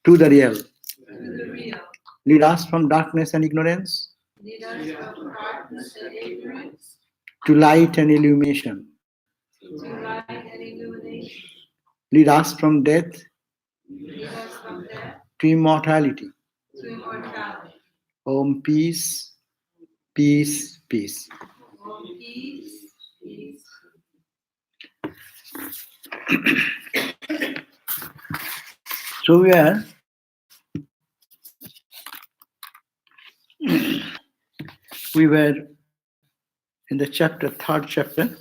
to the real. to the real. Lead us from darkness and ignorance Lead us from darkness and ignorance to light and illumination. to light and illumination. Lead us from death Lead us from death to immortality. to immortality. Om peace, peace, peace. Om peace, peace. So we were in the chapter, third chapter,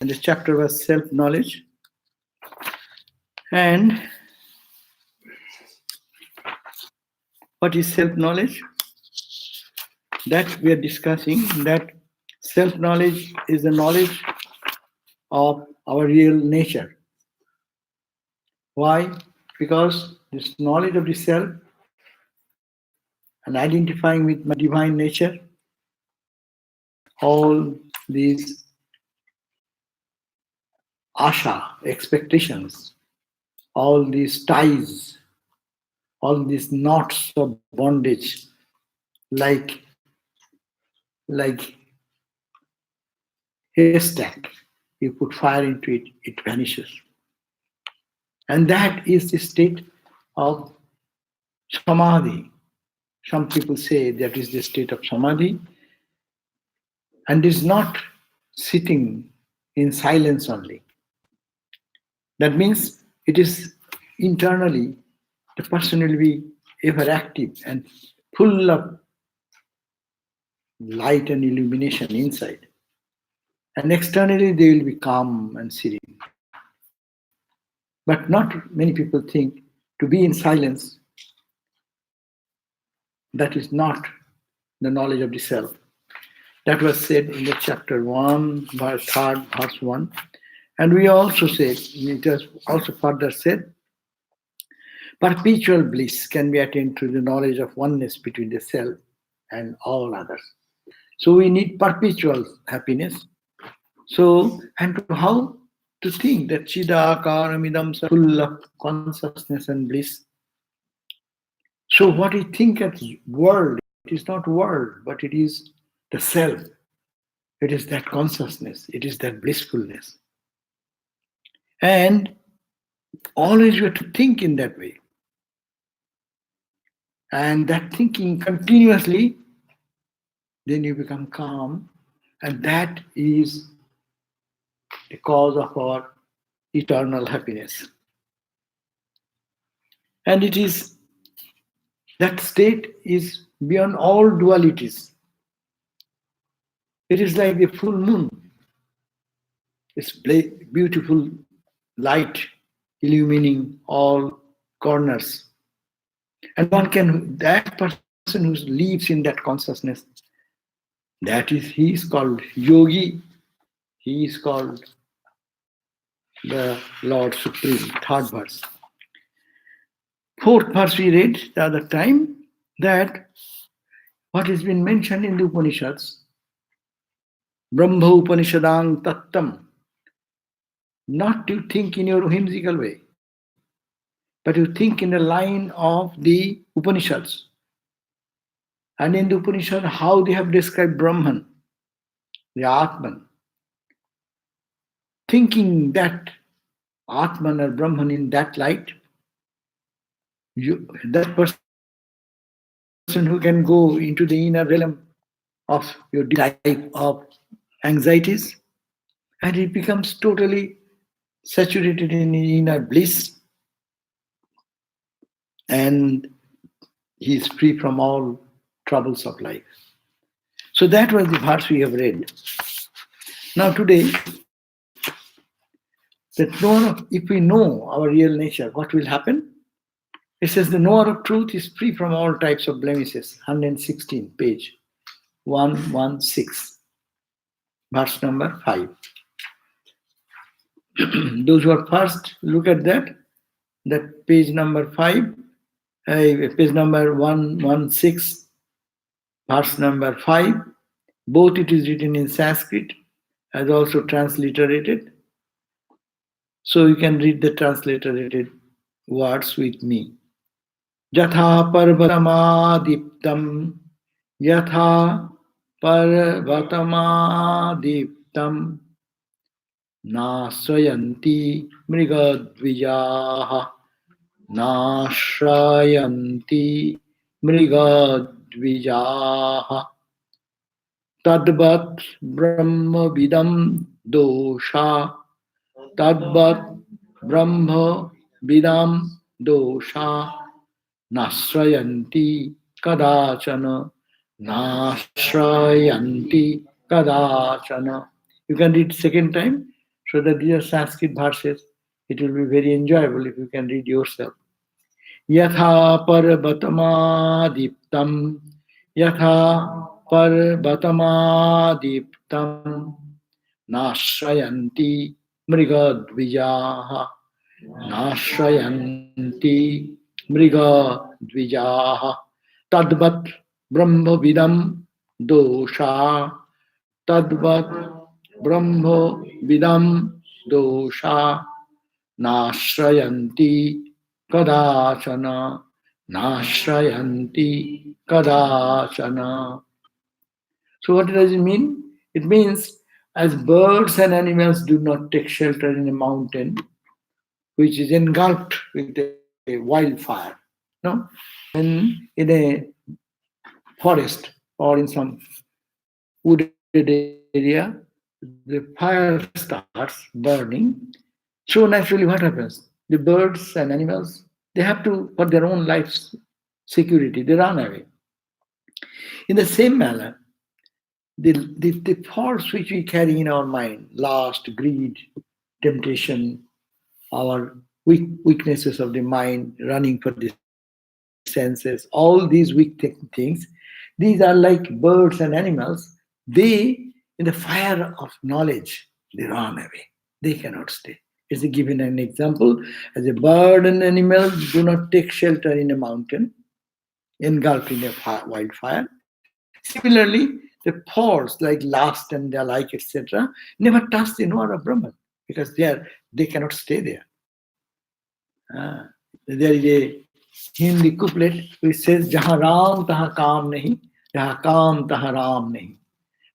and the chapter was self-knowledge. And what is self-knowledge? That we are discussing, that self-knowledge is the knowledge of our real nature. Why? Because this knowledge of the self and identifying with my divine nature, all these asha, expectations, all these ties, all these knots of bondage, like haystack, you put fire into it, it vanishes. And that is the state of samadhi. Some people say that is the state of samadhi, and is not sitting in silence only. That means it is internally, the person will be ever active and full of light and illumination inside. And externally they will be calm and serene. But not many people think to be in silence, that is not the knowledge of the self. That was said in the chapter 1, verse 3, verse 1. And we also said, it was also further said, perpetual bliss can be attained through the knowledge of oneness between the self and all others. So we need perpetual happiness. So, and how to think that Chidakaramidam is full of consciousness and bliss. So what we think as world, it is not world, but it is the self. It is that consciousness. It is that blissfulness. And always you have to think in that way. And that thinking continuously, then you become calm. And that is the cause of our eternal happiness. And it is, that state is beyond all dualities. It is like the full moon. It's beautiful light illumining all corners. And one can, that person who lives in that consciousness, that is, he is called yogi, he is called the Lord Supreme. Third verse. Fourth verse we read the other time, that what has been mentioned in the Upanishads, Brahma Upanishadang Tattam, not to think in your whimsical way, but you think in the line of the Upanishads. And in the Upanishad, how they have described Brahman, the Atman. Thinking that Atman or Brahman in that light, that person who can go into the inner realm of your type of anxieties, and it becomes totally saturated in inner bliss, and he is free from all troubles of life. So that was the verse we have read. Now today, that if we know our real nature, what will happen? It says the knower of truth is free from all types of blemishes. 116, page 116, verse number 5. Those who are first, look at that page number 5, page number 116, verse number 5. Both it is written in Sanskrit as also transliterated. So you can read the transliterated words with me. Yatha parvatamadiptam, yatha parvatamadiptam, nasrayanti mrigadvijaha, nasrayanti mrigadvijaha. Tadvat brahma vidam dosha, tadvat brahma vidam dosha, nasrayanti kadachana, nasrayanti kadachana. You can read second time so that these are Sanskrit verses. It will be very enjoyable if you can read yourself. Yatha parvatamadiptam, yatha parvatamadiptam, nashrayanti mrigadvijaha, nashrayanti mrigadvijaha, tadvat brahmavidam dosha, tadvat brahmavidam dosha, nashrayanti kadachana, nashrayanti kadachana. So what does it mean? It means as birds and animals do not take shelter in a mountain which is engulfed with a wildfire, no? And in a forest or in some wooded area, the fire starts burning. So naturally what happens? The birds and animals, they have to, for their own life's security, they run away. In the same manner, the faults which we carry in our mind, lust, greed, temptation, our weaknesses of the mind, running for the senses, all these weak things, these are like birds and animals. They, in the fire of knowledge, they run away. They cannot stay. Is given an example as a bird and animals do not take shelter in a mountain engulfed in a wildfire. Similarly, the thoughts like lust and the like, etc., never touch the knower of Brahman because they cannot stay there. There is a Hindi couplet which says, "Jahan Ram taha kaam nahi, jahan kaam taha Ram nahi."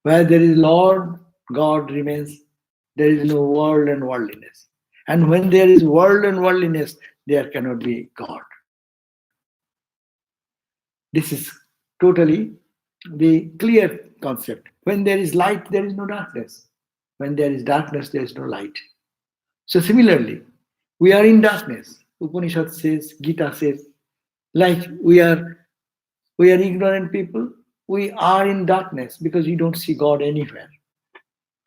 Where there is Lord, God remains. There is no world and worldliness. And when there is world and worldliness, there cannot be God. This is totally the clear concept. When there is light, there is no darkness. When there is darkness, there is no light. So similarly, we are in darkness. Upanishad says, Gita says, like we are ignorant people. We are in darkness because we don't see God anywhere.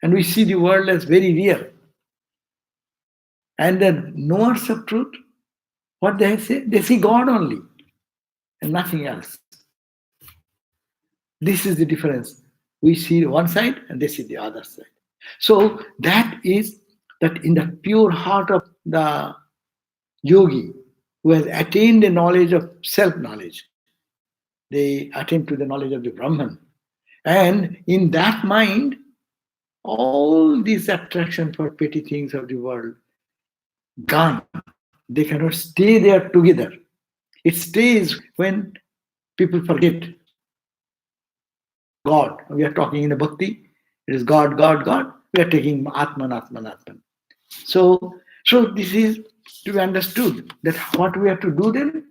And we see the world as very real. And the knowers of truth, what they say? They see God only and nothing else. This is the difference. We see one side and they see the other side. So that is that in the pure heart of the yogi who has attained the knowledge of self-knowledge, they attain to the knowledge of the Brahman. And in that mind, all these attraction for petty things of the world gone. They cannot stay there together. It stays when people forget God. We are talking in the bhakti. It is God, God, God. We are taking Atman, Atman, Atman. So this is to be understood that what we have to do then,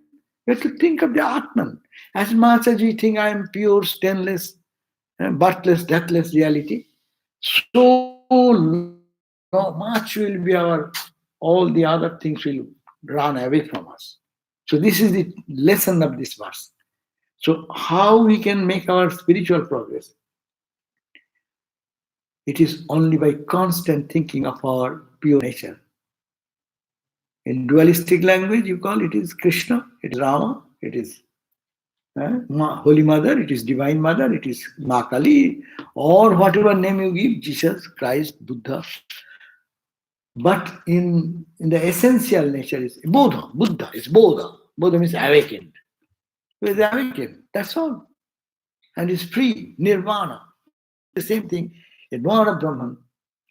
we have to think of the Atman. As much as we think I am pure, stainless, birthless, deathless reality, so much will be all the other things will run away from us. So this is the lesson of this verse. So how we can make our spiritual progress? It is only by constant thinking of our pure nature. In dualistic language, you call it is Krishna, it is Rama, it is Holy Mother, it is Divine Mother, it is Ma Kali, or whatever name you give, Jesus, Christ, Buddha. But in the essential nature is Bodha. Buddha is Bodha. Bodha means awakened. He is awakened. That's all. And is free, nirvana. The same thing, a knower of Brahman,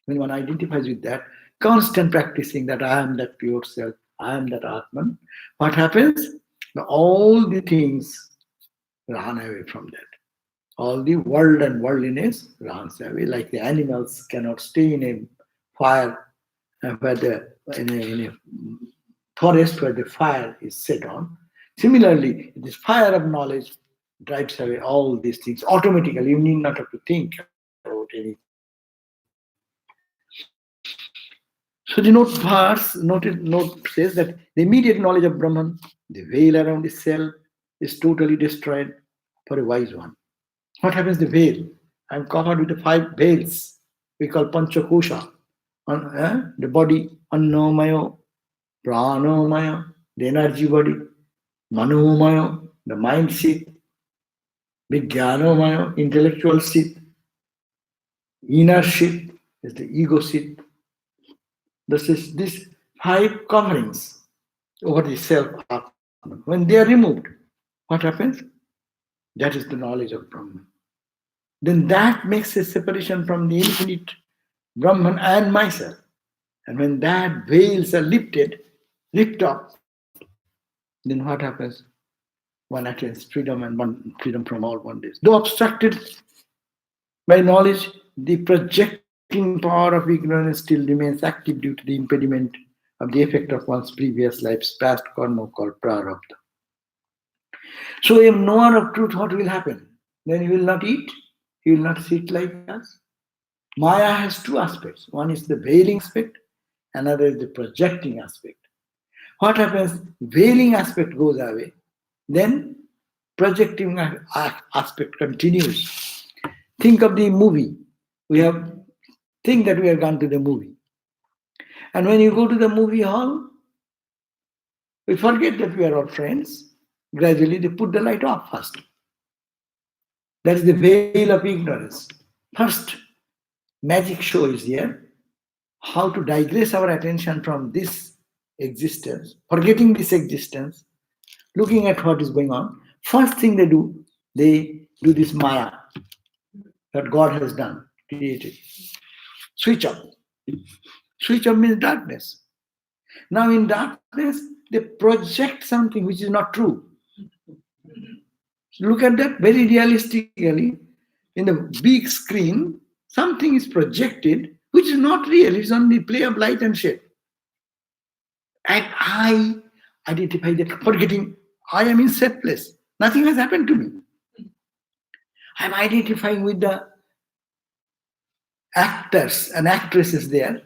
when one identifies with that, constant practicing that I am that pure self, I am that Atman, what happens? Now all the things run away from that. All the world and worldliness runs away. Like the animals cannot stay in a fire where in a forest where the fire is set on. Similarly, this fire of knowledge drives away all these things automatically. You need not have to think about anything. So the note says that the immediate knowledge of Brahman, the veil around the self, is totally destroyed for a wise one. What happens to the veil? I am covered with the 5 veils we call Panchakosha. The body, Annomaya, Pranomaya, the energy body, Manomaya, the mind seat, Vijnanomaya, intellectual seat, inner seat is the ego seat. These 5 coverings over the self, when they are removed, what happens? That is the knowledge of Brahman. Then that makes a separation from the infinite Brahman and myself. And when that veils are lift up, then what happens? One attains freedom and freedom from all bondage. Though obstructed by knowledge, the projecting power of ignorance still remains active due to the impediment of the effect of one's previous life's past karma called prarabdha. So a knower of truth, what will happen? Then he will not eat, he will not sit like us. Maya has 2 aspects. One is the veiling aspect, another is the projecting aspect. What happens? Veiling aspect goes away, then projecting aspect continues. Think of the movie. Think that we have gone to the movie. And when you go to the movie hall, we forget that we are all friends. Gradually they put the light off first. That is the veil of ignorance. First, magic show is here. How to digress our attention from this existence, forgetting this existence, looking at what is going on. First thing they do this Maya that God has done, created. Switch off. Switch off means darkness. Now in darkness, they project something which is not true. Look at that very realistically. In the big screen, something is projected which is not real. It's only play of light and shade. And I identify that, forgetting I am in safe place. Nothing has happened to me. I'm identifying with the actors and actresses there.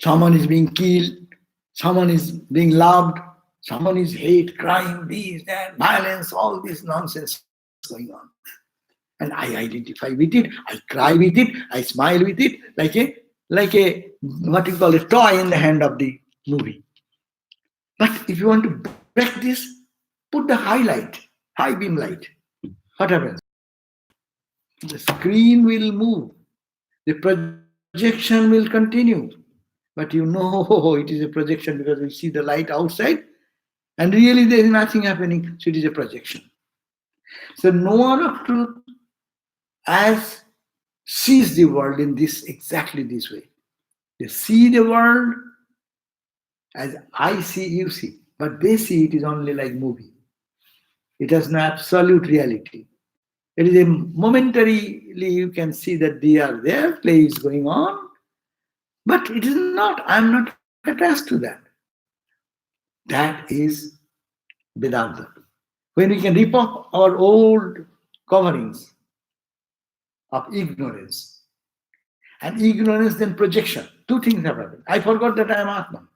Someone is being killed, someone is being loved, someone is hate, crime, this, that, violence, all this nonsense going on. And I identify with it, I cry with it, I smile with it, like a what you call a toy in the hand of the movie. But if you want to break this, put the high beam light. What happens? The screen will move, the projection will continue. But you know it is a projection because we see the light outside and really there is nothing happening, so it is a projection. So knower of truth as sees the world in exactly this way. They see the world as I see, you see, but they see it is only like movie. It has no absolute reality. It is a momentarily you can see that they are there, play is going on, but it is not. I am not attached to that. That is Vedanta. When we can rip off our old coverings of ignorance, and ignorance then projection. 2 things have happened. I forgot that I am Atman.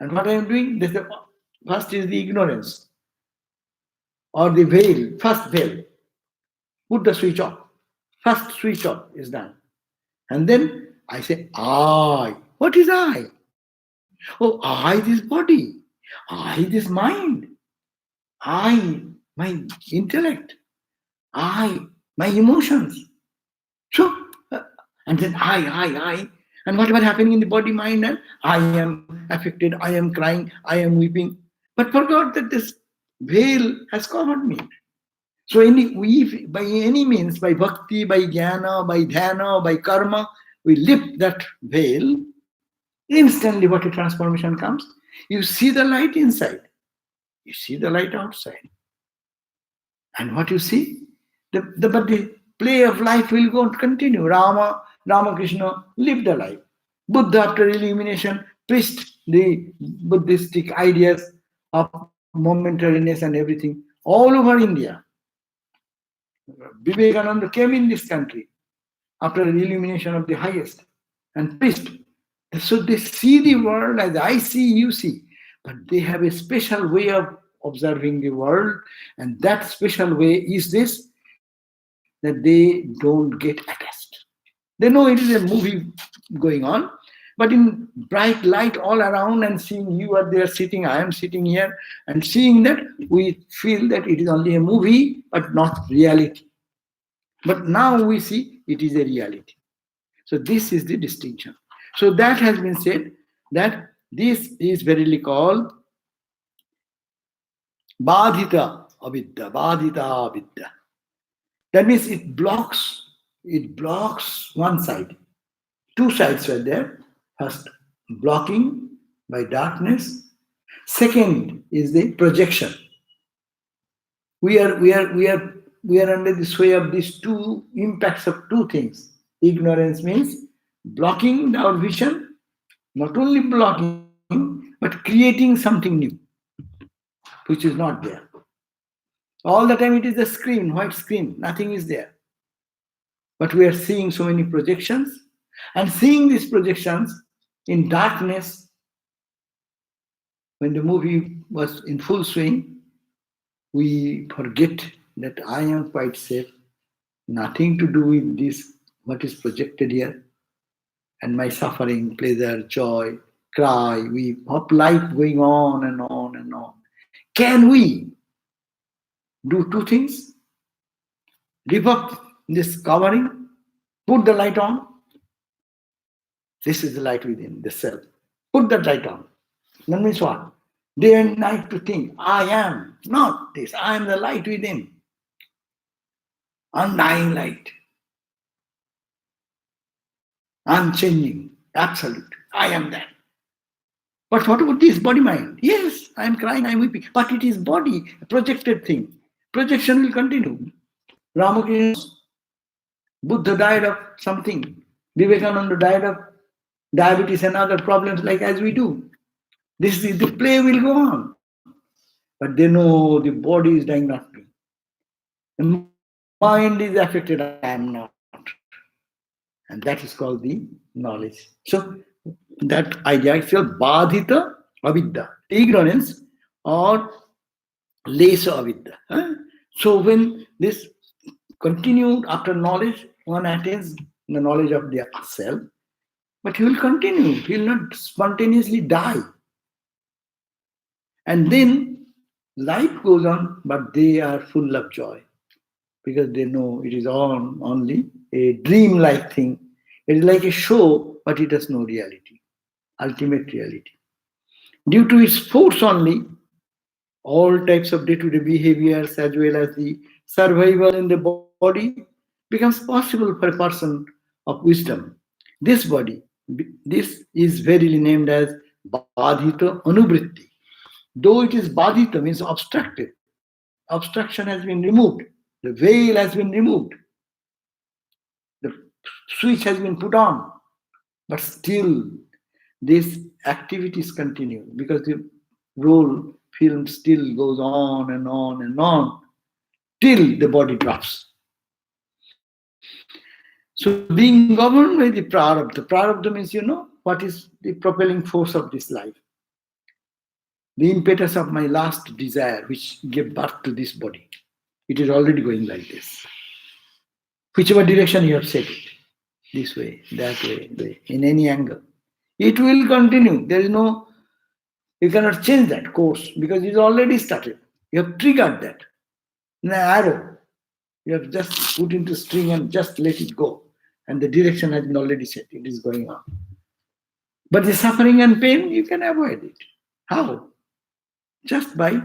And what I am doing, first is the ignorance or the veil, first veil. Put the switch off. First switch off is done. And then I say, I. What is I? Oh, I, this body. I, this mind. I, my intellect. I, my emotions. So, and then I. And whatever happening in the body, mind, and I am affected, I am crying, I am weeping. But forgot that this veil has covered me. So by any means, by bhakti, by jnana, by dhyana, by karma, we lift that veil. Instantly what a transformation comes. You see the light inside. You see the light outside. And what you see? But the play of life will go on continue. Ramakrishna lived the life. Buddha, after illumination, preached the Buddhistic ideas of momentariness and everything all over India. Vivekananda came in this country after the illumination of the highest and preached. So they see the world as I see, you see. But they have a special way of observing the world, and that special way is this, that they don't get attached. They know it is a movie going on, but in bright light all around and seeing you are there sitting, I am sitting here, and seeing that, we feel that it is only a movie, but not reality. But now we see it is a reality. So this is the distinction. So that has been said that this is verily called Badhita avidya, Badhita avidya. That means it blocks one side. Two sides are there. First, blocking by darkness. Second is the projection. We are under the sway of these two impacts of two things. Ignorance means blocking our vision, not only blocking, but creating something new, which is not there. All the time it is a screen, white screen, nothing is there. But we are seeing so many projections, and seeing these projections in darkness, when the movie was in full swing, we forget that I am quite safe, nothing to do with this, what is projected here, and my suffering, pleasure, joy, cry, we have life going on and on and on. Can we do two things? Rip up this covering, put the light on. This is the light within the self. Put that light on. That means what? Day and night to think, I am not this, I am the light within. Undying light. Unchanging, absolute. I am that. But what about this body mind? Yes, I am crying, I am weeping. But it is body, a projected thing. Projection will continue. Ramakrishna, Buddha died of something. Vivekananda died of diabetes and other problems like as we do. This is the play will go on. But they know the body is dying, not me. The mind is affected, I am not. And that is called the knowledge. So that idea is called Badhita avidya, ignorance or less avidya. So when this continued after knowledge, one attains the knowledge of the self, but he will continue, he will not spontaneously die. And then life goes on, but they are full of joy because they know it is only a dream-like thing. It is like a show, but it has no reality, ultimate reality. Due to its force only, all types of day-to-day behaviors as well as the survival in the body becomes possible for a person of wisdom. This body, this is verily named as Badhita Anuvritti. Though it is Badhita, means obstructed. Obstruction has been removed. The veil has been removed. The switch has been put on. But still, these activities continue because the role film still goes on and on and on till the body drops. So being governed by the prarabdha means what is the propelling force of this life. The impetus of my last desire which gave birth to this body. It is already going like this. Whichever direction you have set it, this way, that way, in any angle. It will continue. There is no, you cannot change that course because it's already started. You have triggered that. An arrow. You have just put into string and just let it go. And the direction has been already set. It is going on. But the suffering and pain, you can avoid it. How? Just by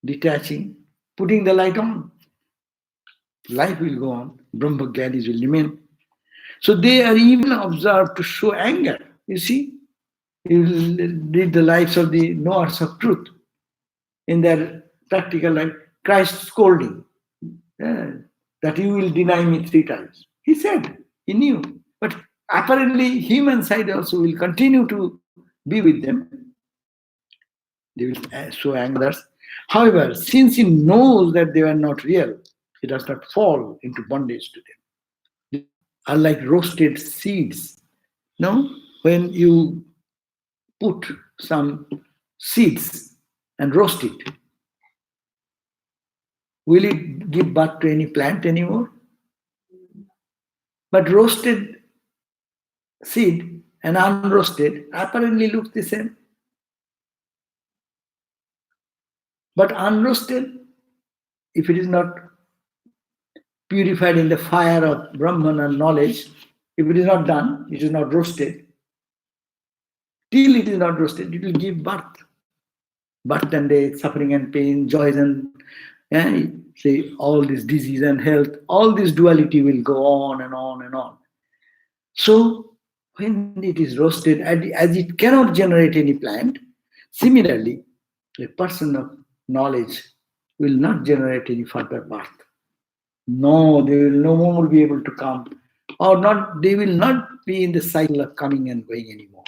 detaching, putting the light on. Life will go on. Brahma Gyanis will remain. So they are even observed to show anger. You see? You read the lives of the knowers of truth. in their practical life, Christ scolding, eh, that you will deny me 3 times. He said, he knew. But apparently, human side also will continue to be with them. They will show anger. However, since he knows that they are not real, he does not fall into bondage to them. Are like roasted seeds. No? When you put some seeds and roast it, will it give birth to any plant anymore? But roasted seed and unroasted apparently look the same. But unroasted, if it is not purified in the fire of Brahman and knowledge, if it is not done, it is not roasted, till it is not roasted, it will give birth. Birth and death, suffering and pain, joys and say all this disease and health, all this duality will go on and on and on. So when it is roasted, as it cannot generate any plant, similarly, a person of knowledge will not generate any further birth. No, they will no more be able to come, or not. They will not be in the cycle of coming and going anymore.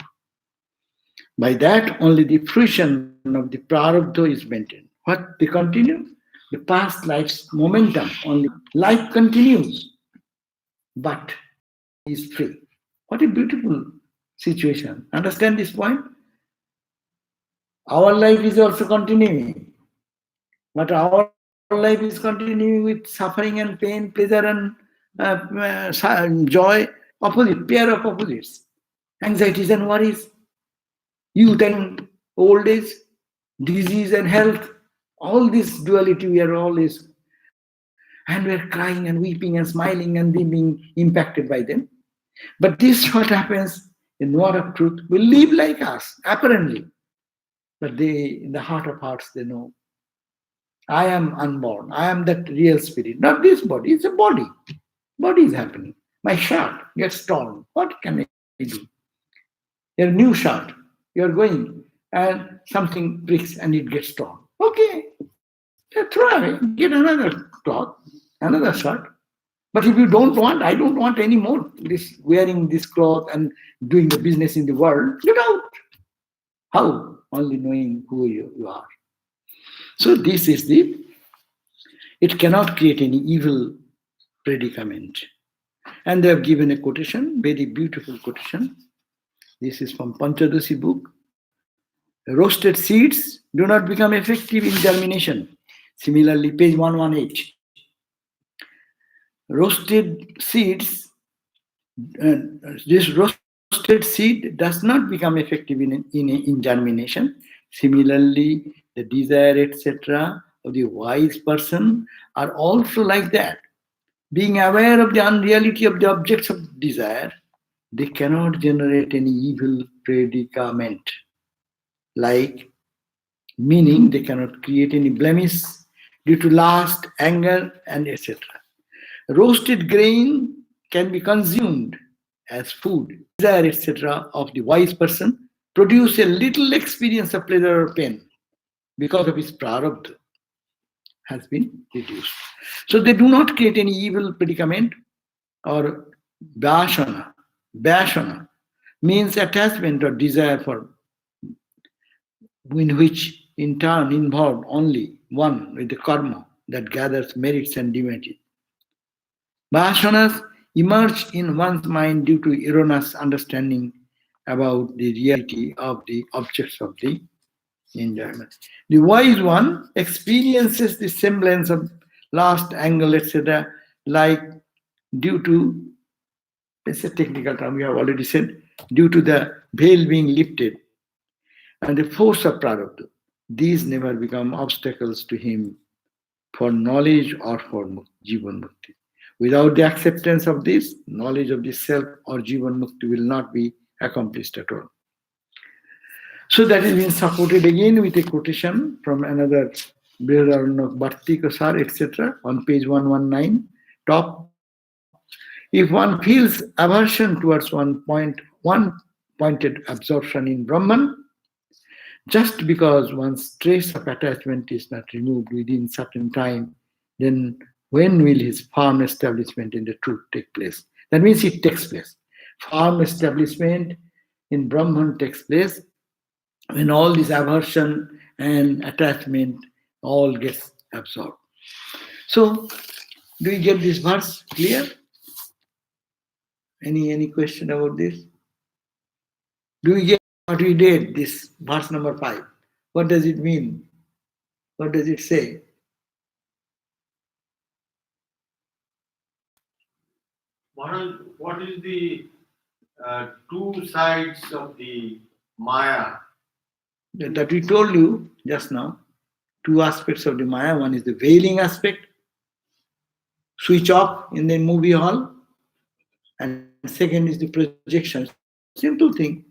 By that, only the fruition of the prarabdha is maintained. What they continue? The past life's momentum. Only life continues, but is free. What a beautiful situation. Understand this point? Our life is also continuing, but our life is continuing with suffering and pain, pleasure and joy, opposite, pair of opposites, anxieties and worries, youth and old age, disease and health, all this duality we are always, and we are crying and weeping and smiling and being impacted by them. But this what happens in the word of truth will live like us, apparently. But they, in the heart of hearts, they know, I am unborn. I am that real spirit. Not this body. It's a body. Body is happening. My shirt gets torn. What can I do? Your new shirt. You're going and something breaks and it gets torn. Okay. Try. Get another cloth, another shirt. But if you don't want, I don't want any more this wearing this cloth and doing the business in the world, get out. How? Only knowing who you are. So this is it cannot create any evil predicament. And they have given a quotation, very beautiful quotation. This is from Panchadasi book. Roasted seeds do not become effective in germination. Similarly, page 118. Roasted seeds, this roasted seed does not become effective in germination. Similarly, the desire, etc., of the wise person are also like that. Being aware of the unreality of the objects of desire, they cannot generate any evil predicament. Like, meaning they cannot create any blemish due to lust, anger, and etc. Roasted grain can be consumed as food. Desire, etc., of the wise person produce a little experience of pleasure or pain because of his prarabdha has been reduced. So they do not create any evil predicament or bashana. Bashana means attachment or desire for, in which in turn involved only one with the karma that gathers merits and divinity. Vasanas emerge in one's mind due to erroneous understanding about the reality of the objects of the enjoyment. The wise one experiences the semblance of lust, anger, etc., like due to, it's a technical term we have already said, due to the veil being lifted and the force of prarabdha. These never become obstacles to him for knowledge or for jivan mukti. Without the acceptance of this, knowledge of the self or jivan mukti will not be accomplished at all. So that is been supported again with a quotation from another Brihadaranyaka Bhartika Sar, etc. on page 119, top. If one feels aversion towards one pointed absorption in Brahman, Just because one's trace of attachment is not removed within certain time, then when will his firm establishment in the truth take place? That means it takes place. Firm establishment in Brahman takes place when all this aversion and attachment all gets absorbed. So, do you get this verse clear? Any question about this? Do we get what we did, this verse number 5? What does it mean? What does it say? What is the two sides of the Maya? That we told you just now. Two aspects of the Maya. One is the veiling aspect, switch off in the movie hall, and second is the projection. Simple thing.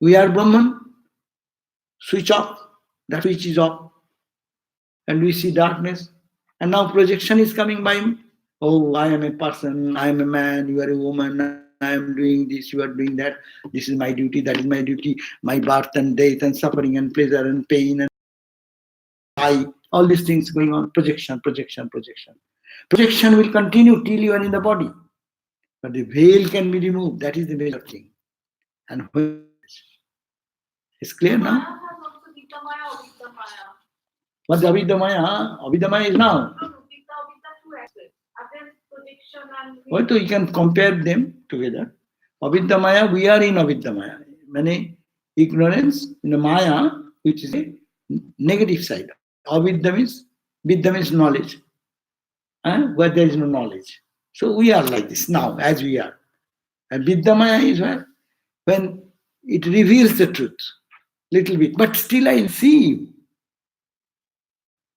We are Brahman, switch off, that switch is off, and we see darkness. And now projection is coming by him. Oh, I am a person, I am a man, you are a woman, I am doing this, you are doing that. This is my duty, that is my duty, my birth and death and suffering and pleasure and pain and I, all these things going on. Projection, projection, projection. Projection will continue till you are in the body. But the veil can be removed. That is the major thing. And when it's clear now? Maya has also Vita Maya or Vita Maya. What's Avidamaya? Avidamaya is now. No, Vita, two aspects. Again, projection and. Also, you can compare them together. Avidyamaya, we are in Avidyamaya. Meaning ignorance in the Maya, which is a negative side. Avidya means knowledge. Where there is no knowledge. So we are like this now, as we are. And Vidyamaya is where? When it reveals the truth, little bit. But still I see you.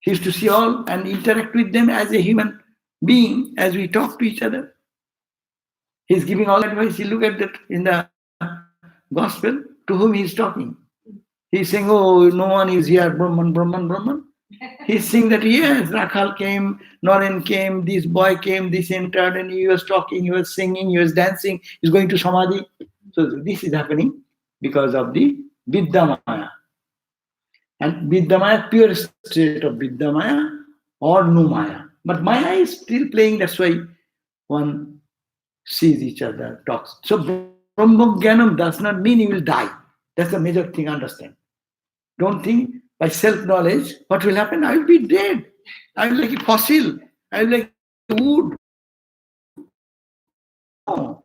He used to see all and interact with them as a human being, as we talk to each other. He's giving all advice. You look at that in the gospel, to whom he's talking. He's saying, oh, no one is here, Brahman, Brahman, Brahman. He's saying that, yes, Rakhal came, Noren came, this boy came, this entered, and he was talking, he was singing, he was dancing, he's going to Samadhi. So this is happening because of the Vidyamaya. And Vidyamaya, pure state of Vidyamaya or no Maya. But Maya is still playing, that's why one sees each other, talks. So Brahma Jnanam does not mean you will die. That's the major thing, understand. Don't think by self-knowledge, what will happen? I will be dead. I will be like a fossil. I will be like wood. No.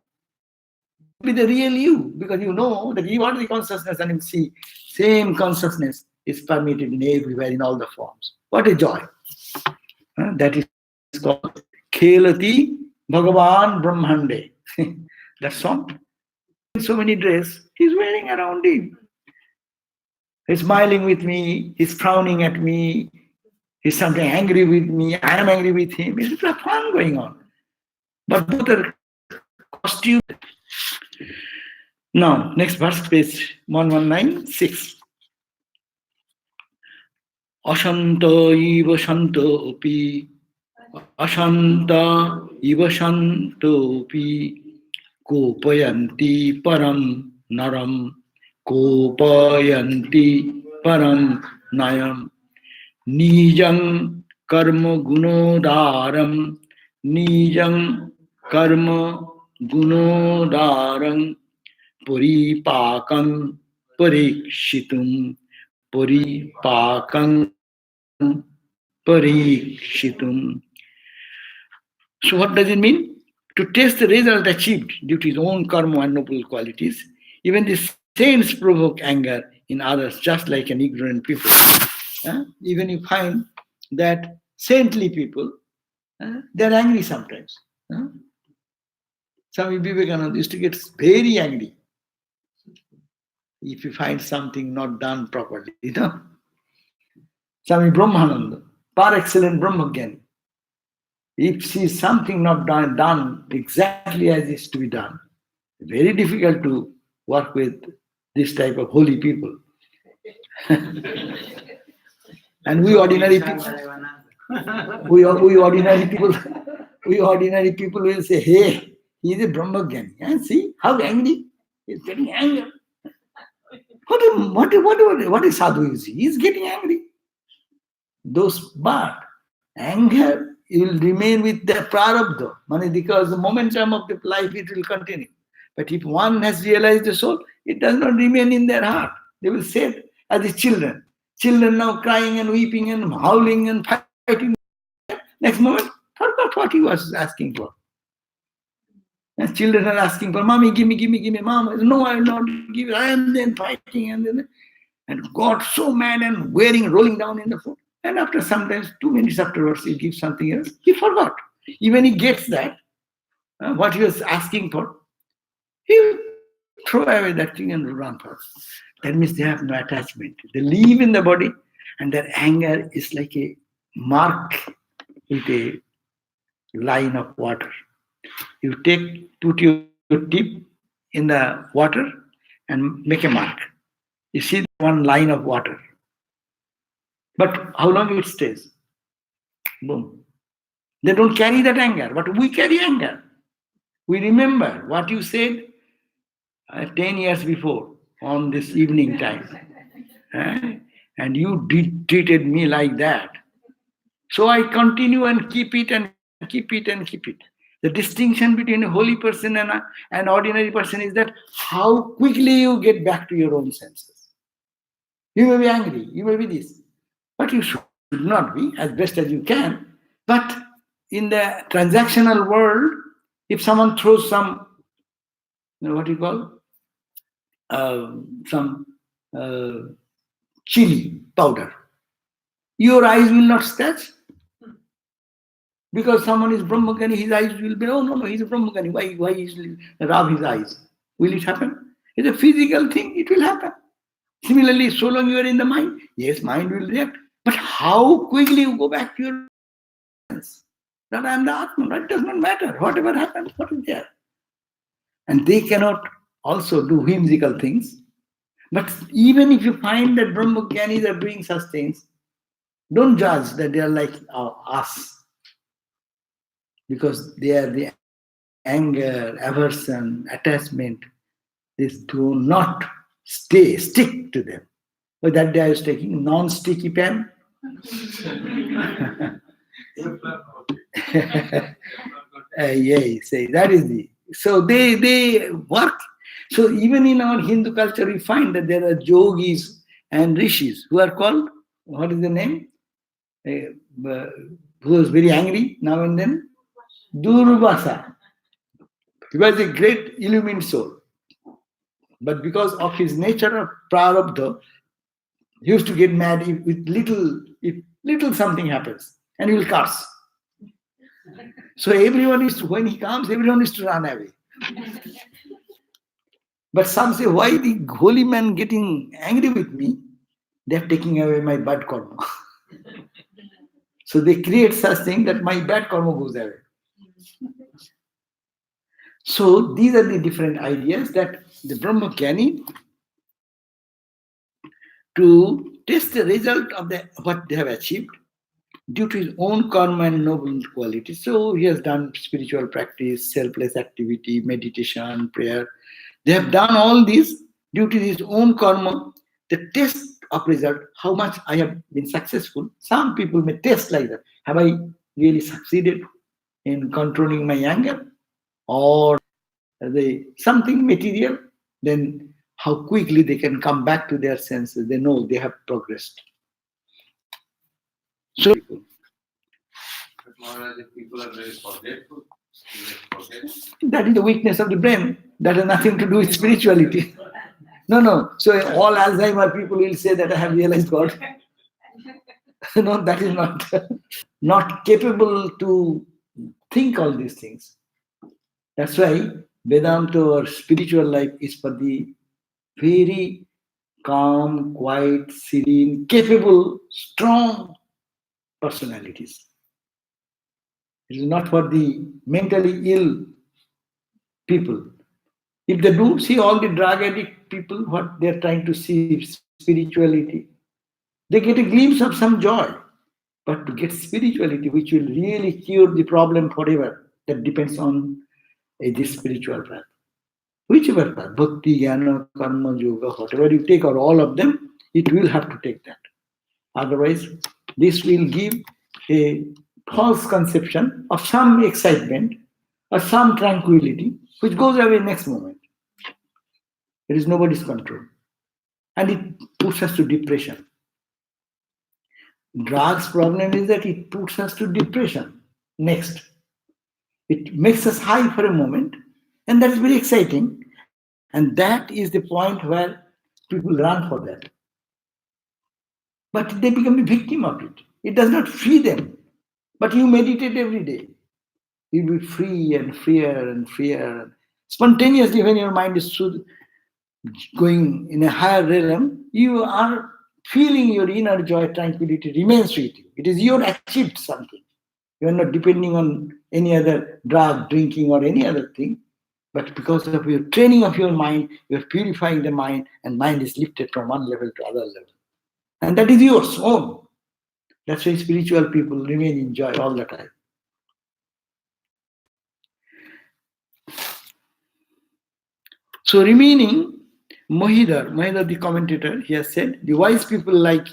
Be the real you, because you know that you are the consciousness and you see same consciousness is permitted in everywhere in all the forms. What a joy. That is called Khelati Bhagavan Brahmande. That song. So many dress he's wearing around him. He's smiling with me, he's frowning at me, he's something angry with me, I am angry with him. It's a fun going on. But both are costume. Now, next verse, page 1196. Ashanta iva shanto opi, ashanta iva shanto opi, kopayanti param naram, kopayanti param nayam, nijam karma gunodaram, nijam karma gunodaram, puripakam parikshitum, puripakam parikshitum. So what does it mean? To taste the result achieved due to his own karma and noble qualities. Even the saints provoke anger in others, just like an ignorant people. Even you find that saintly people, they're angry sometimes. Swami Vivekananda used to get very angry if you find something not done properly. Swami Brahmananda, par excellent Brahmajnani. If sees something not done exactly as is to be done, very difficult to work with this type of holy people. And we ordinary people, we ordinary people will say, hey, he is a Brahmajnani. See how angry? He's getting angry. What is sadhu is? He is getting angry. But anger will remain with the prarabdha, because the momentum of the life it will continue. But if one has realized the soul, it does not remain in their heart. They will say it as the children. Children now crying and weeping and howling and fighting. Next moment, forgot what he was asking for. And children are asking for, Mommy, give me, Mom. No, I will not give it. I am then fighting and got so mad and rolling down in the floor. And after sometimes 2 minutes afterwards, he gives something else. He forgot. Even he gets that, what he was asking for, he'll throw away that thing and run for it. That means they have no attachment. They live in the body, and their anger is like a mark with a line of water. You put your tip in the water and make a mark. You see one line of water. But how long it stays? Boom. They don't carry that anger, but we carry anger. We remember what you said 10 years before on this evening time. And you treated me like that. So I continue and keep it and keep it and keep it. The distinction between a holy person and an ordinary person is that how quickly you get back to your own senses. You may be angry, you may be this, but you should not be, as best as you can. But in the transactional world, if someone throws some, what do you call, some chili powder, your eyes will not scratch. Because someone is Brahmagani, his eyes will be, oh no, he's a Brahmagani. Why he rub his eyes? Will it happen? It's a physical thing, it will happen. Similarly, so long you are in the mind, yes, mind will react. But how quickly you go back to your sense that I am the Atman, that does not matter. Whatever happens, what is there? And they cannot also do whimsical things. But even if you find that Brahmagyanis are doing such things, don't judge that they are like us. Because they are the anger, aversion, attachment. These do not stick to them. But that day I was taking non-sticky pen. Say that is the. So they work. So even in our Hindu culture, we find that there are yogis and rishis who are called, what is the name? Who is very angry now and then? Durvasa. He was a great illumined soul. But because of his nature of prarabdha, he used to get mad if little something happens, and he will curse. So when he comes, everyone is to run away. But some say, why the holy man getting angry with me? They are taking away my bad karma. So they create such thing that my bad karma goes away. So these are the different ideas that the Brahmagyani, to test the result of what they have achieved due to his own karma and noble qualities. So he has done spiritual practice, selfless activity, meditation, prayer. They have done all this due to his own karma. The test of result, how much I have been successful. Some people may test like that. Have I really succeeded in controlling my anger? Or something material? Then how quickly they can come back to their senses. They know they have progressed. So people are very forgetful. That is the weakness of the brain. That has nothing to do with spirituality. No. So all Alzheimer people will say that I have realized God. No, that is not capable to think all these things. That's why Vedanta or spiritual life is for the very calm, quiet, serene, capable, strong personalities. It is not for the mentally ill people. If they do see all the drug addict people, what they are trying to see spirituality, they get a glimpse of some joy. But to get spirituality, which will really cure the problem forever, that depends on this spiritual path. Whichever path, bhakti, jnana, karma, yoga, whatever you take, or all of them, it will have to take that. Otherwise, this will give a false conception of some excitement or some tranquility, which goes away next moment. It is nobody's control. And it puts us to depression. Drugs' problem is that it puts us to depression. Next, it makes us high for a moment, and that is very exciting. And that is the point where people run for that. But they become a victim of it. It does not free them. But you meditate every day. You'll be free and freer and freer. Spontaneously, when your mind is going in a higher realm, you are feeling your inner joy, tranquility remains with you. It is you have achieved something. You are not depending on any other drug, drinking, or any other thing. But because of your training of your mind, you are purifying the mind, and mind is lifted from one level to other level. And that is yours own. That's why spiritual people remain in joy all the time. So remaining, Mohidar the commentator, he has said, the wise people like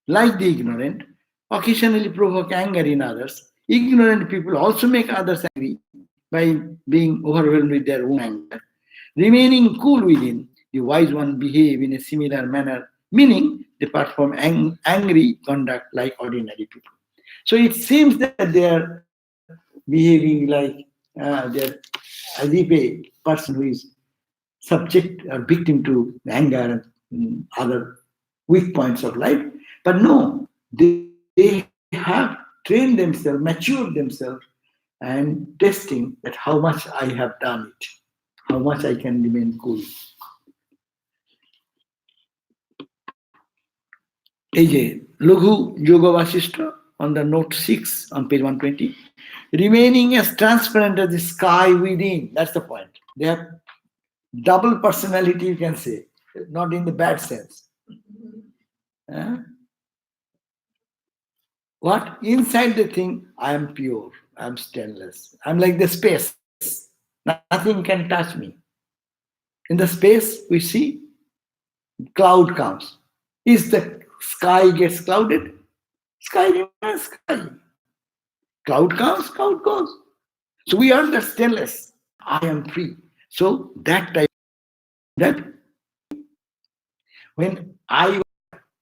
the ignorant, occasionally provoke anger in others. Ignorant people also make others angry by being overwhelmed with their own anger. Remaining cool within, the wise one behave in a similar manner, meaning they perform angry conduct like ordinary people. So it seems that they are behaving like they're as if a person who is subject or victim to anger and other weak points of life. But no, they have trained themselves, matured themselves, and testing that how much I have done it, how much I can remain cool. AJ, Lughu Yoga Vasishta on the note 6 on page 120. Remaining as transparent as the sky within. That's the point. They have double personality, you can say, not in the bad sense. What? Inside the thing, I am pure, I am stainless. I'm like the space. Nothing can touch me. In the space, we see cloud comes. Is the sky gets clouded? Sky remains sky. Cloud comes, cloud goes. So we are the stainless. I am free. So that type, that when I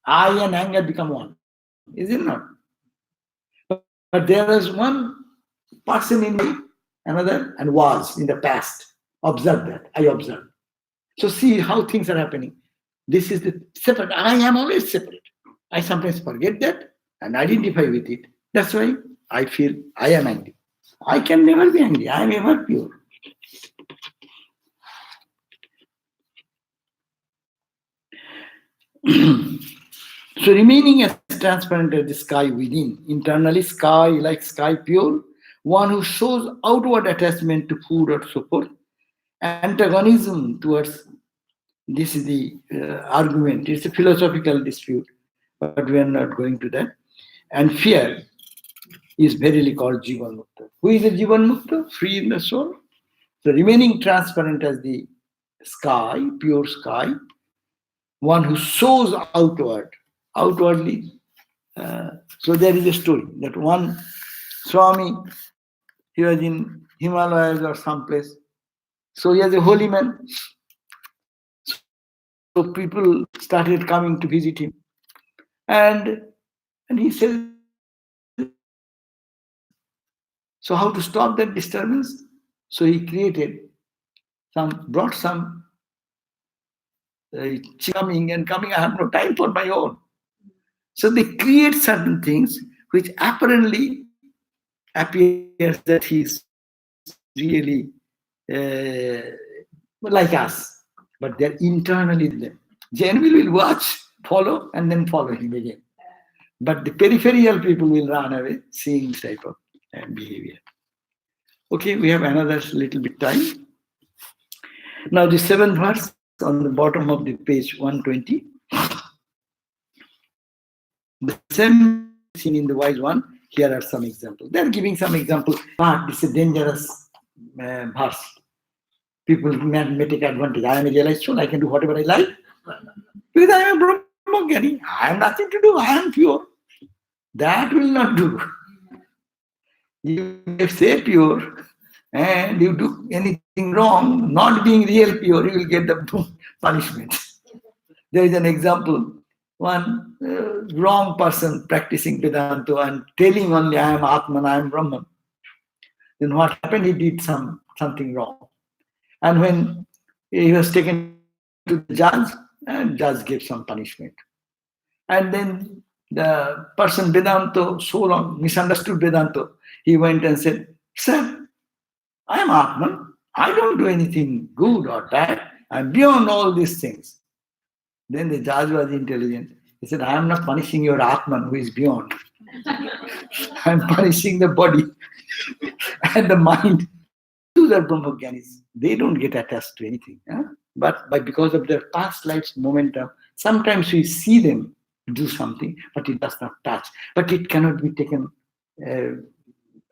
and anger become one, is it not? But there is one person in me, another, and was in the past. Observe that. I observe. So see how things are happening. This is the separate. I am always separate. I sometimes forget that and identify with it. That's why I feel I am angry. I can never be angry. I am ever pure. So remaining as transparent as the sky within, internally sky like sky pure, one who shows outward attachment to food or so forth, antagonism towards, this is the argument, it's a philosophical dispute, but we are not going to that, and fear is verily called Jivan Mukta. Who is a Jivan Mukta? Free in the soul. So remaining transparent as the sky, pure sky, one who shows outwardly. So there is a story that one Swami, he was in Himalayas or someplace. So he was a holy man. So people started coming to visit him. And he said, so how to stop that disturbance? So he brought some coming, I have no time for my own. So they create certain things which apparently appears that he's really like us, but they're internally them. Genuinely will watch, follow, and then follow him again. But the peripheral people will run away, seeing this type of behavior. Okay, we have another little bit time. Now the 7th verse on the bottom of the page 120. The same seen in the wise one. Here are some examples. They are giving some examples, but it's a dangerous verse. People may take advantage. I am a realized soul, I can do whatever I like. Because I am a Brahmajnani. I have nothing to do, I am pure. That will not do. You say pure and you do anything wrong, not being real pure, you will get the punishment. There is an example. One wrong person practicing Vedanta and telling only I am Atman, I am Brahman. Then what happened? He did something wrong. And when he was taken to the judge, and judge gave some punishment. And then the person Vedanta so long misunderstood Vedanta. He went and said, "Sir, I am Atman. I don't do anything good or bad. I'm beyond all these things." Then the judge was intelligent. He said, "I am not punishing your Atman who is beyond. I'm punishing the body and the mind." Those are Brahmagyanis. They don't get attached to anything. But because of their past life's momentum, sometimes we see them do something, but it does not touch. But it cannot be taken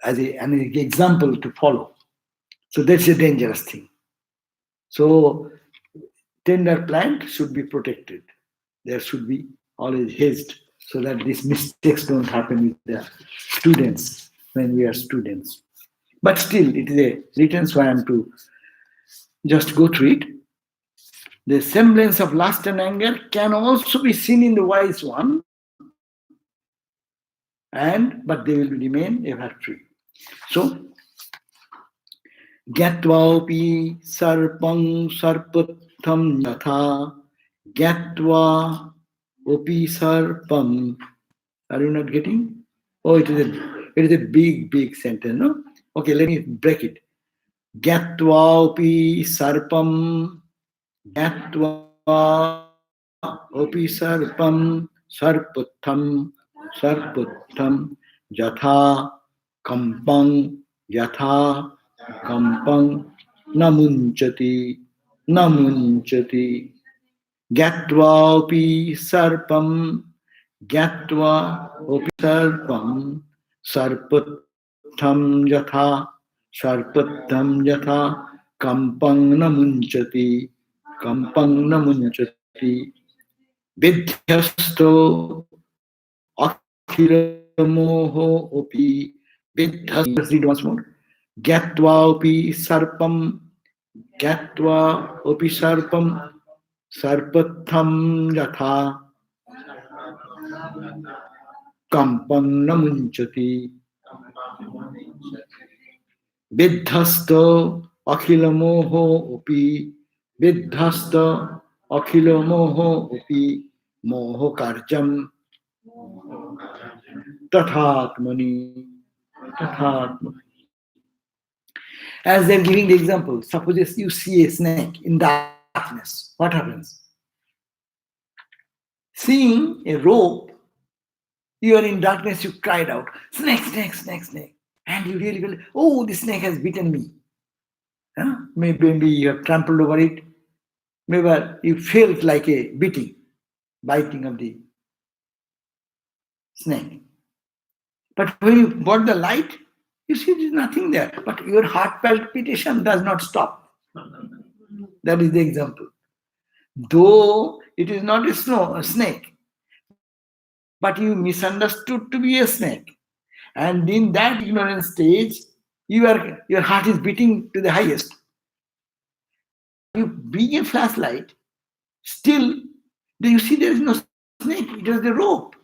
as an example to follow. So that's a dangerous thing. So tender plant should be protected. There should be always haste so that these mistakes don't happen with the students when we are students. But still, it is a written, so I am to just go through it. The semblance of lust and anger can also be seen in the wise one, but they will remain ever free. So, Gyatvaopi sarpang sarpatham yatha Gyatva opi sarpam. Are you not getting? Oh, it is a big sentence, no? Okay, let me break it. Gyatvaopi sarpam Gyatva opi sarpam sarputham yatha kampang namunchati Gyatva opi sarpam sarputham yatha kampang namunchati Vidhyasto akhila moho opi Vidhyasto. Let's read once more. Gyatva opi sarpam sarpatham yatha kampang namunchati Vidhasto akhila moho opi Vidhasta akhila moho opi moho karjam tathatmani. As they're giving the example, suppose you see a snake in darkness, what happens? Seeing a rope, you are in darkness, you cried out, "Snake, snake, snake, snake." And you really feel, "Oh, the snake has bitten me." Maybe you have trampled over it. Maybe you felt like a biting of the snake. But when you brought the light, you see there's nothing there. But your heart palpitation does not stop. That is the example. Though it is not a snake, but you misunderstood to be a snake. And in that ignorant stage, your heart is beating to the highest. You bring a flashlight, still you see there is no snake, it is the rope.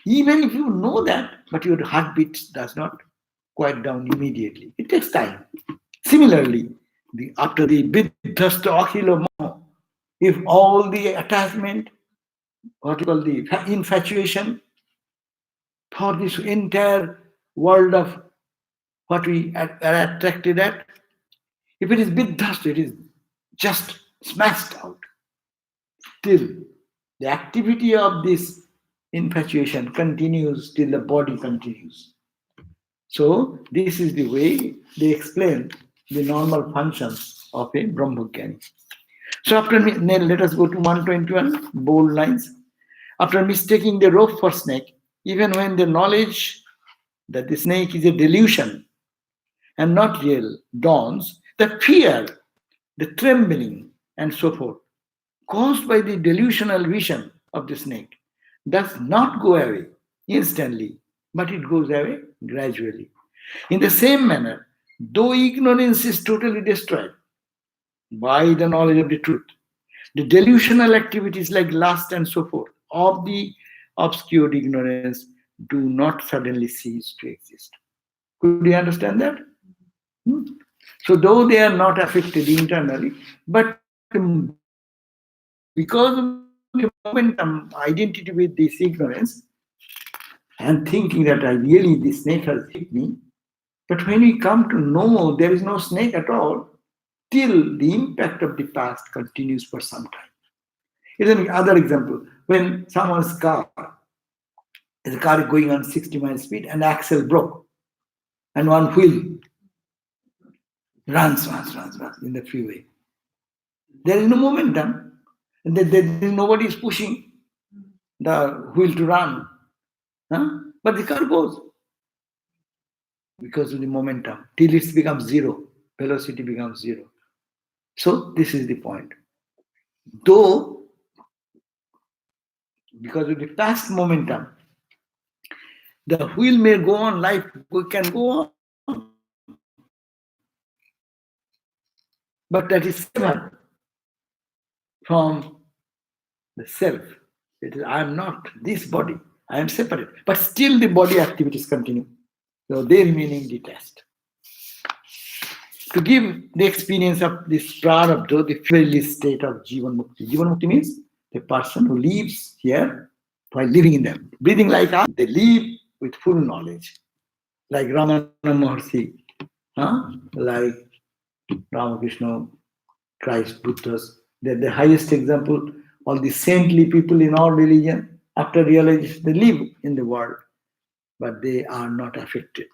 Even if you know that, but your heartbeat does not quiet down immediately. It takes time. Similarly, after the vidhasta akhila moho, if all the attachment, what you call the infatuation for this entire world of what we are attracted at, if it is vidhasta, it is just smashed out. Still, the activity of this infatuation continues till the body continues. So, this is the way they explain the normal functions of a Brahmagyani. So, let us go to 121, bold lines. After mistaking the rope for snake, even when the knowledge that the snake is a delusion and not real dawns, the fear the trembling, and so forth, caused by the delusional vision of the snake, does not go away instantly, but it goes away gradually. In the same manner, though ignorance is totally destroyed by the knowledge of the truth, the delusional activities like lust and so forth of the obscured ignorance do not suddenly cease to exist. Could you understand that? Hmm? So, though they are not affected internally, but because of the momentum identity with this ignorance and thinking that I really the snake has hit me, but when we come to know there is no snake at all, till the impact of the past continues for some time. Here's another example. When someone's car, the car is going on 60 miles speed and axle broke and one wheel runs in the freeway. There is no momentum. Nobody is pushing the wheel to run. Huh? But the car goes because of the momentum till it becomes zero. Velocity becomes zero. So this is the point. Though, because of the past momentum, the wheel may go on, life can go on. But that is separate from the self. It is, I am not this body. I am separate. But still the body activities continue. So they remaining detached. To give the experience of this prarabdha, the fearless state of Jivan Mukti. Jivan Mukti means the person who lives here while living in them. Breathing like us, they live with full knowledge. Like Ramana Maharshi, like Ramakrishna, Christ, Buddhas. They're the highest example. All the saintly people in all religion, after realization, they live in the world, but they are not affected.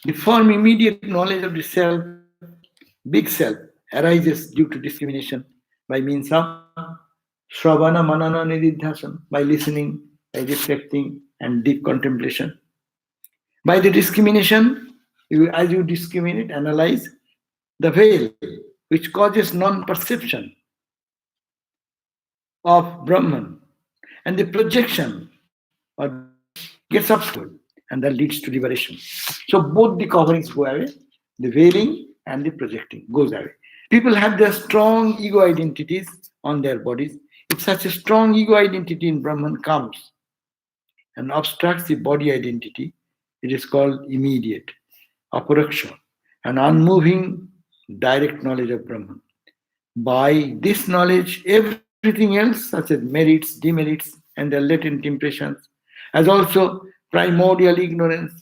The firm immediate knowledge of the self, big self, arises due to discrimination by means of Shravana Manana Nididhyasan, by listening, by reflecting, and deep contemplation. By the discrimination, as you discriminate, analyze the veil which causes non-perception of Brahman, and the projection gets upward, and that leads to liberation. So both the coverings go away, the veiling and the projecting goes away. People have their strong ego identities on their bodies. If such a strong ego identity in Brahman comes and obstructs the body identity, it is called immediate, aparaksha, an unmoving direct knowledge of Brahman. By this knowledge, everything else, such as merits, demerits, and their latent impressions, as also primordial ignorance,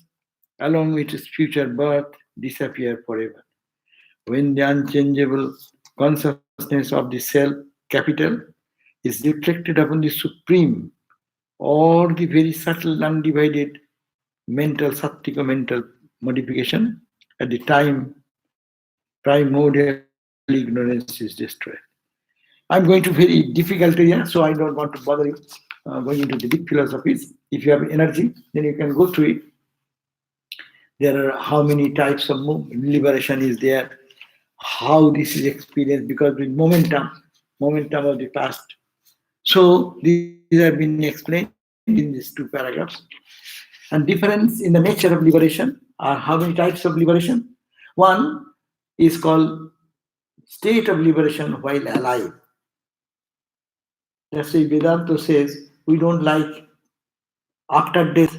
along with its future birth, disappear forever. When the unchangeable consciousness of the self, capital, is reflected upon the supreme or the very subtle, undivided mental, sattvika mental modification, at the time primordial ignorance is destroyed. I'm going to very difficult area, so I don't want to bother you going into the deep philosophies. If you have energy, then you can go through it. There are how many types of liberation is there, how this is experienced, because with momentum of the past. So these have been explained in these two paragraphs. And difference in the nature of liberation are how many types of liberation? One is called state of liberation while alive. That's why Vedanta says we don't like after death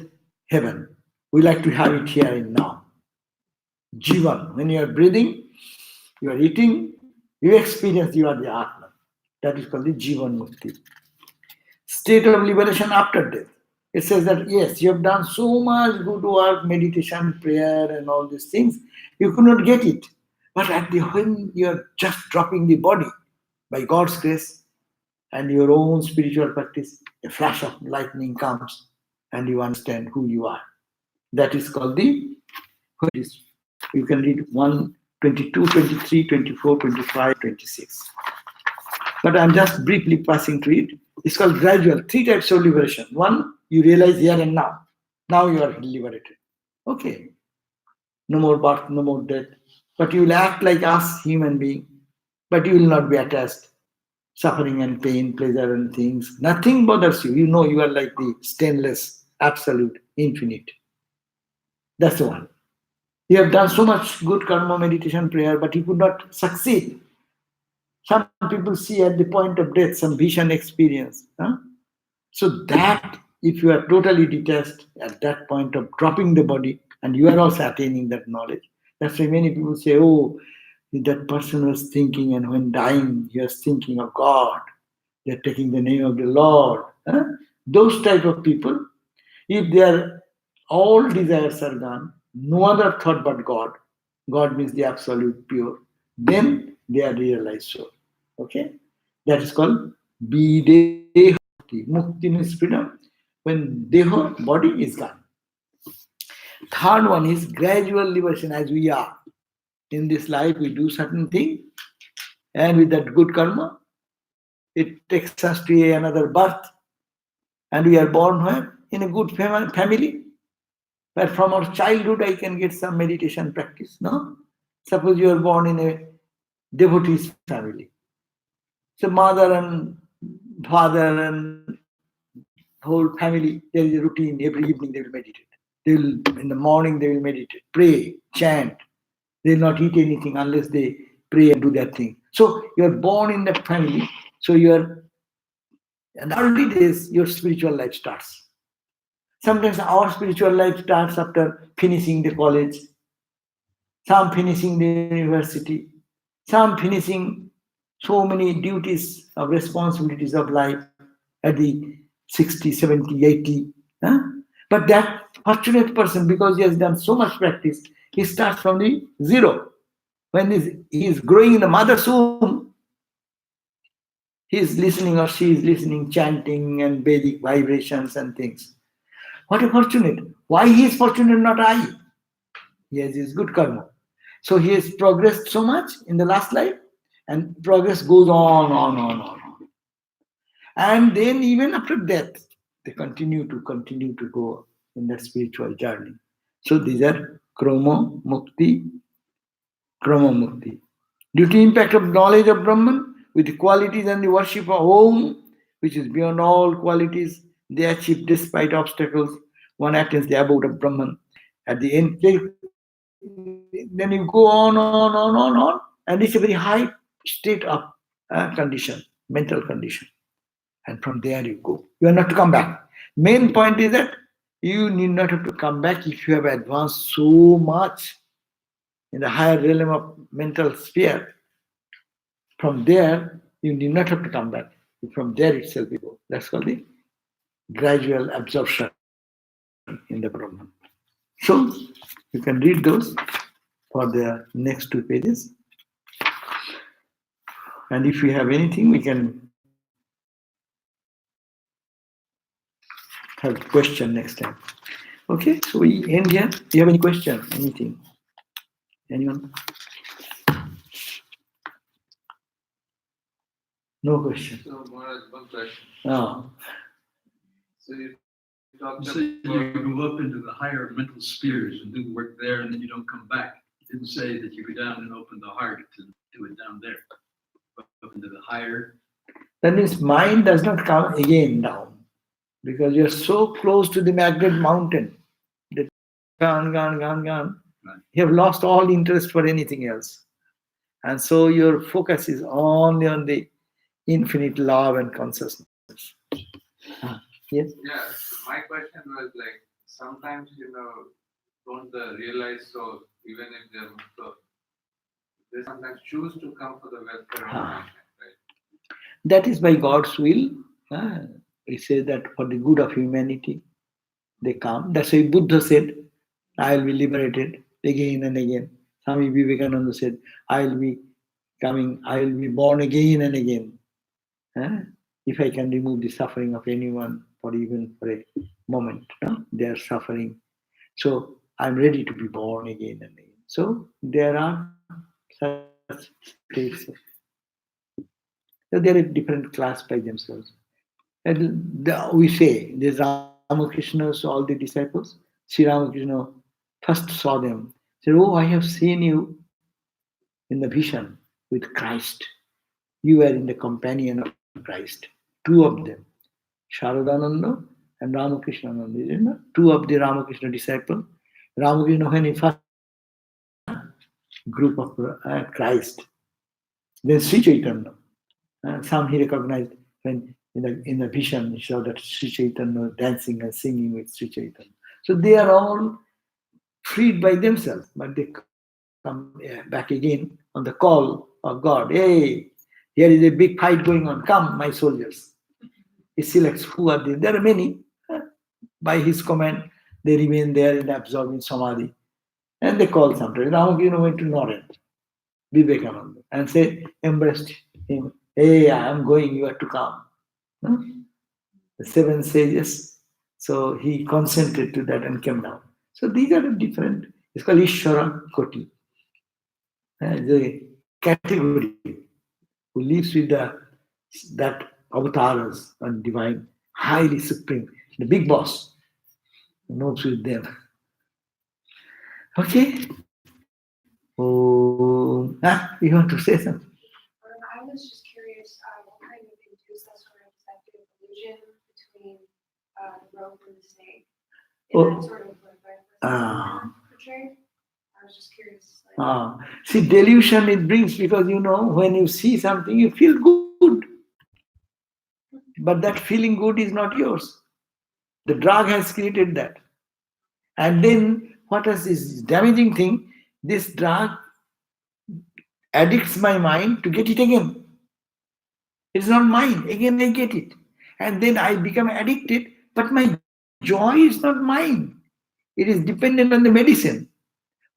heaven. We like to have it here and now. Jivan, when you are breathing, you are eating, you experience you are the Atman. That is called the Jivan Mukti. State of liberation after death. It says that yes, you have done so much good work, meditation, prayer, and all these things. You could not get it. But when you are just dropping the body, by God's grace and your own spiritual practice, a flash of lightning comes and you understand who you are. That is called the, you can read 1, 22, 23, 24, 25, 26. But I'm just briefly passing through it. It's called gradual. 3 types of liberation. One, you realize here and now. Now you are liberated. Okay. No more birth, no more death. But you will act like us, human being, but you will not be attached. Suffering and pain, pleasure and things. Nothing bothers you. You know you are like the stainless, absolute, infinite. That's the one. You have done so much good karma, meditation, prayer, but you could not succeed. Some people see at the point of death some vision experience. Huh? So that if you are totally detached at that point of dropping the body, and you are also attaining that knowledge, that's why many people say, oh, that person was thinking, and when dying, he was thinking of God. They're taking the name of the Lord. Huh? Those type of people, if their all desires are gone, no other thought but God, God means the absolute pure, then they are realized soul. Okay? That is called Videha Mukti. Mukti means freedom when Deha, body is gone. Third one is gradual liberation as we are. In this life, we do certain thing, and with that good karma, it takes us to another birth, and we are born where? In a good family, where from our childhood I can get some meditation practice. No? Suppose you are born in a devotee's family. So mother and father and whole family, there is a routine. Every evening they will meditate. They will, in the morning they will meditate, pray, chant. They will not eat anything unless they pray and do that thing. So you are born in that family. So you are, in the early days, your spiritual life starts. Sometimes our spiritual life starts after finishing the college, some finishing the university, some finishing so many duties of responsibilities of life at the 60, 70, 80. Huh? But that fortunate person, because he has done so much practice, he starts from the zero. When he is growing in the mother's womb, he is listening or she is listening, chanting and Vedic vibrations and things. What a fortunate. Why he is fortunate, not I? He has his good karma. So he has progressed so much in the last life, and progress goes on. And then even after death, they continue to go in that spiritual journey. So these are Krama Mukti, Due to impact of knowledge of Brahman, with the qualities and the worship of Om, which is beyond all qualities, they achieve despite obstacles. One attains the abode of Brahman. At the end, then you go on, and it's a very high state of condition, mental condition. And from there you go. You are not to come back. Main point is that you need not have to come back if you have advanced so much in the higher realm of mental sphere. From there, you need not have to come back. From there itself you go. That's called the gradual absorption in the Brahman. So you can read those for the next 2 pages. And if we have anything, we can have a question next time. Okay, so we end here. Do you have any question? Anything? Anyone? No question. So, Maharaj, one question. No. So you talked You said about you go up into the higher mental spheres and do work there, and then you don't come back. You didn't say that you go down and open the heart to do it down there. Up into the higher. That means mind does not come again down, because you're so close to the magnet mountain that gone. Right. You have lost all interest for anything else. And so your focus is only on the infinite love and consciousness. Yes? Yeah, my question was like, sometimes, don't the realized soul, even if they're mukta, they sometimes choose to come for the welfare of mankind, right? That is by God's will. We say that for the good of humanity, they come. That's why Buddha said, I will be liberated again and again. Swami Vivekananda said, I will be coming, I will be born again and again. If I can remove the suffering of anyone for even for a moment, they are suffering. So I'm ready to be born again and again. So there are such states. So they are a different class by themselves. And we say, there's Ramakrishna's, all the disciples, Sri Ramakrishna first saw them, said, oh, I have seen you in the vision with Christ. You are in the companion of Christ. Two of them, Sarvadevananda and Ramakrishnananda. You know, two of the Ramakrishna disciples. Ramakrishna, when he first group of Christ, then Sri Chaitanya. Some he recognized when in the vision he saw that Sri Chaitanya dancing and singing with Sri Chaitanya. So they are all freed by themselves, but they come back again on the call of God. Hey, here is a big fight going on. Come, my soldiers. He selects who are there. There are many. By his command, they remain there in absorbing samadhi. And they call sometimes. Ramakrishna went to Naren, Vivekananda, and say, embraced him. Hey, I am going, you have to come. The seven sages. So he consented to that and came down. So these are different. It's called Ishvara Koti. The category who lives with that avatars and divine, highly supreme, the big boss, knows with them. Okay? Oh, you want to say something? I was just curious, what kind of induces or accepted illusion between the rope and the snake? In that sort of portrayed? I was just curious. See, delusion it brings because when you see something, you feel good. But that feeling good is not yours. The drug has created that. And then what is this damaging thing? This drug addicts my mind to get it again. It's not mine. Again I get it. And then I become addicted, but my joy is not mine. It is dependent on the medicine,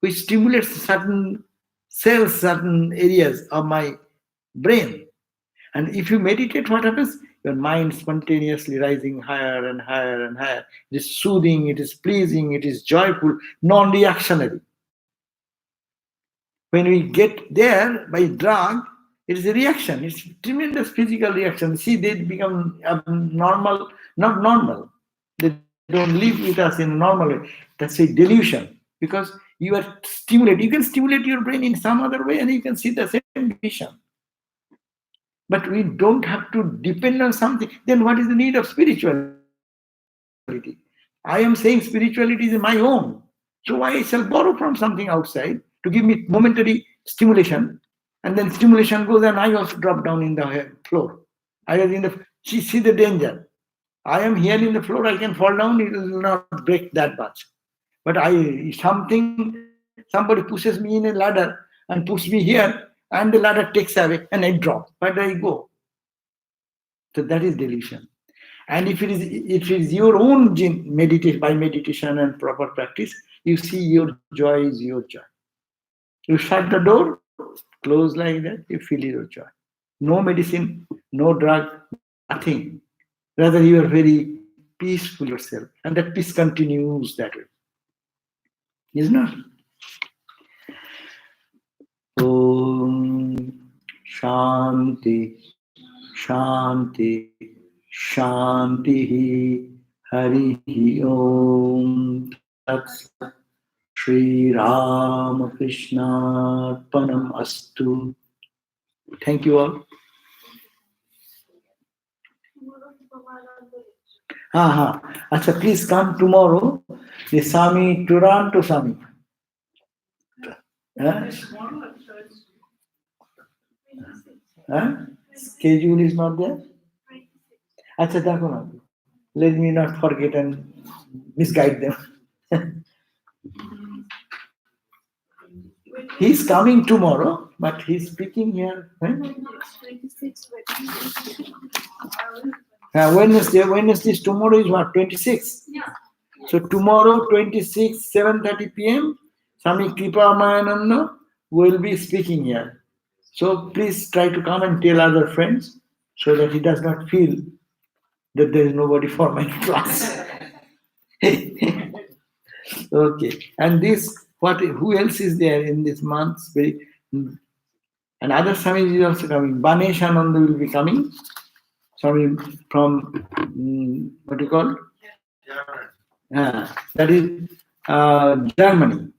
which stimulates certain cells, certain areas of my brain. And if you meditate, what happens? Your mind spontaneously rising higher and higher and higher. It is soothing, it is pleasing, it is joyful, non-reactionary. When we get there by drug, it is a reaction. It's tremendous physical reaction. See, they become abnormal, not normal. They don't live with us in a normal way. That's a delusion. Because you are stimulated. You can stimulate your brain in some other way and you can see the same vision. But we don't have to depend on something. Then what is the need of spirituality? I am saying spirituality is my own. So why I shall borrow from something outside to give me momentary stimulation, and then stimulation goes and I also drop down in the floor. I was in the see the danger. I am here in the floor, I can fall down, it will not break that much. But somebody pushes me in a ladder and puts me here, and the ladder takes away and I drop. Where do I go? So that is delusion. And if it is your own meditation, by meditation and proper practice, you see your joy is your joy. You shut the door, close like that, you feel your joy. No medicine, no drug, nothing. Rather, you are very peaceful yourself. And that peace continues that way. Is not? Om Shanti, Shanti, Shanti, Hari Om Tat Shri Ramakrishna Panam Astu. Thank you all. Acha, please come tomorrow. The Swami, Toronto Swami. Schedule is not there? Acha, dakho na. Let me not forget and misguide them. He's coming tomorrow, but he's speaking here. Wednesday, tomorrow is what? 26? Yeah. So tomorrow, 26, 7:30 p.m., Swami Kripa Mayananda will be speaking here. So please try to come and tell other friends so that he does not feel that there is nobody for my class. Okay. And who else is there in this month? And other Swamis is also coming. Banesh Ananda will be coming. Swami from, what do you call it? That is Germany.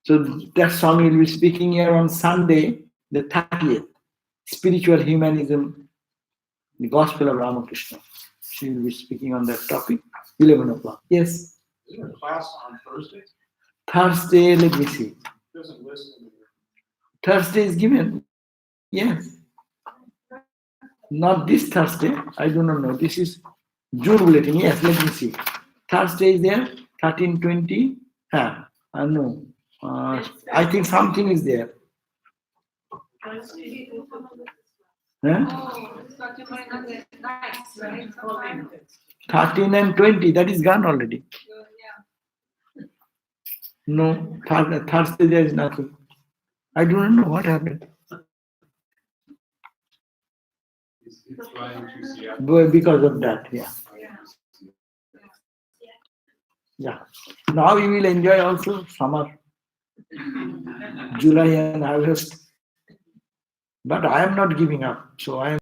So that Swami will be speaking here on Sunday, the 30th, Spiritual Humanism, the Gospel of Ramakrishna. She will be speaking on that topic, 11 o'clock. Yes. Is there a class on Thursday? Thursday, let me see. It doesn't list in here. Thursday is given. Yes. Not this Thursday. I do not know. This is June bulletin. Yes, let me see. Thursday is there. 13:20. No. I think something is there. Huh? Oh, it's got to find on the nights, right? Sometime. 13 and 20. That is gone already. So, yeah. No. Thursday there is nothing. I do not know what happened. It's flying to Seattle. But because of that, yeah. Yeah. Now we will enjoy also summer, July and August. But I am not giving up. So I am